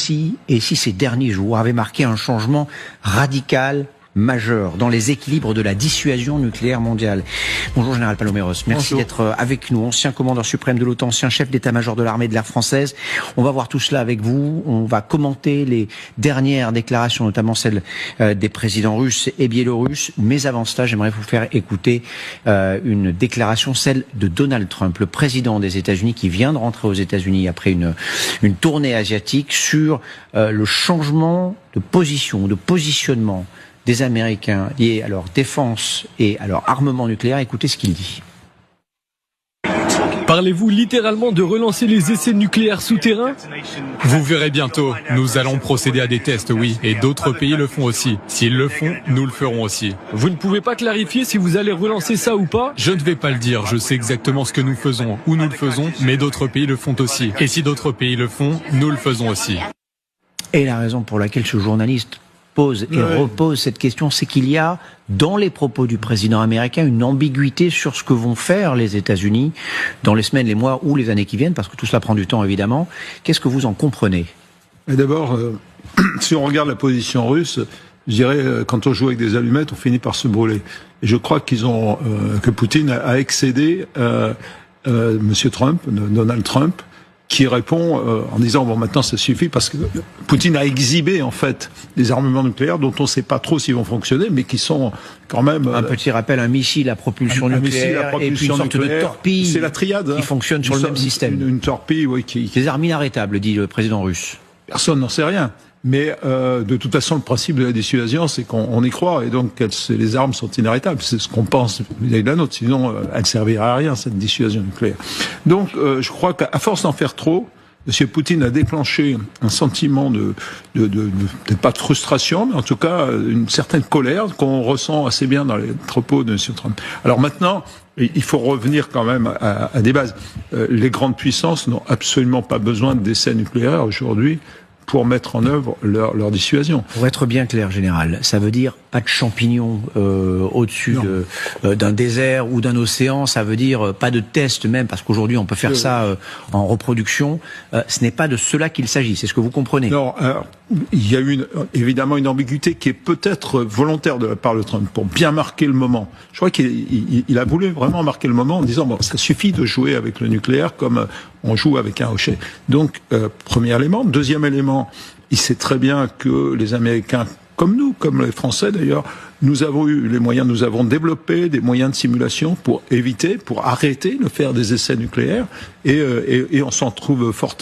si ces derniers jours avaient marqué un changement radical, majeur, dans les équilibres de la dissuasion nucléaire mondiale? Bonjour Général Paloméros, merci d'être avec nous, ancien commandeur suprême de l'OTAN, ancien chef d'état-major de l'armée de l'air française. On va voir tout cela avec vous, on va commenter les dernières déclarations, notamment celles des présidents russes et biélorusses, mais avant cela, j'aimerais vous faire écouter une déclaration, celle de Donald Trump, le président des États-Unis, qui vient de rentrer aux États-Unis après une tournée asiatique, sur le changement de position, de positionnement des Américains liés à leur défense et à leur armement nucléaire. Écoutez ce qu'il dit. Parlez-vous littéralement de relancer les essais nucléaires souterrains? Vous verrez bientôt. Nous allons procéder à des tests, oui. Et d'autres pays le font aussi. S'ils le font, nous le ferons aussi. Vous ne pouvez pas clarifier si vous allez relancer ça ou pas? Je ne vais pas le dire. Je sais exactement ce que nous faisons, où nous le faisons, mais d'autres pays le font aussi. Et si d'autres pays le font, nous le faisons aussi. Et la raison pour laquelle ce journaliste pose et repose cette question, c'est qu'il y a dans les propos du président américain une ambiguïté sur ce que vont faire les États-Unis dans les semaines, les mois ou les années qui viennent, parce que tout cela prend du temps évidemment. Qu'est-ce que vous en comprenez? D'abord, si on regarde la position russe, je dirais, quand on joue avec des allumettes, on finit par se brûler. Et je crois que Poutine a excédé Monsieur Trump, Donald Trump, qui répond en disant bon, maintenant ça suffit, parce que Poutine a exhibé en fait des armements nucléaires dont on ne sait pas trop s'ils vont fonctionner, mais qui sont quand même un petit rappel, un missile à propulsion nucléaire et puis une sorte de torpille. C'est la triade qui fonctionne sur le même système. Une torpille, oui, des armes inarrêtables, dit le président russe. Personne n'en sait rien. Mais de toute façon, le principe de la dissuasion, c'est qu'on y croit, et donc les armes sont inarrêtables. C'est ce qu'on pense vis-à-vis de la nôtre. Sinon, elle ne servirait à rien, cette dissuasion nucléaire. Donc, je crois qu'à force d'en faire trop, M. Poutine a déclenché un sentiment peut-être pas de frustration, mais en tout cas une certaine colère qu'on ressent assez bien dans les propos de M. Trump. Alors maintenant, il faut revenir quand même à des bases. Les grandes puissances n'ont absolument pas besoin d'essais nucléaires aujourd'hui pour mettre en œuvre leur dissuasion. Pour être bien clair, Général, ça veut dire pas de champignons au-dessus d'un désert ou d'un océan, ça veut dire pas de test même, parce qu'aujourd'hui on peut faire ça en reproduction. Ce n'est pas de cela qu'il s'agit, c'est ce que vous comprenez? Non, alors, il y a évidemment une ambiguïté qui est peut-être volontaire de la part de Trump, pour bien marquer le moment. Je crois qu'il a voulu vraiment marquer le moment en disant bon, ça suffit de jouer avec le nucléaire comme on joue avec un hochet. Donc, premier élément. Deuxième élément, il sait très bien que les Américains, comme nous, comme les Français d'ailleurs, nous avons eu les moyens, nous avons développé des moyens de simulation pour arrêter de faire des essais nucléaires, et on s'en trouve fortement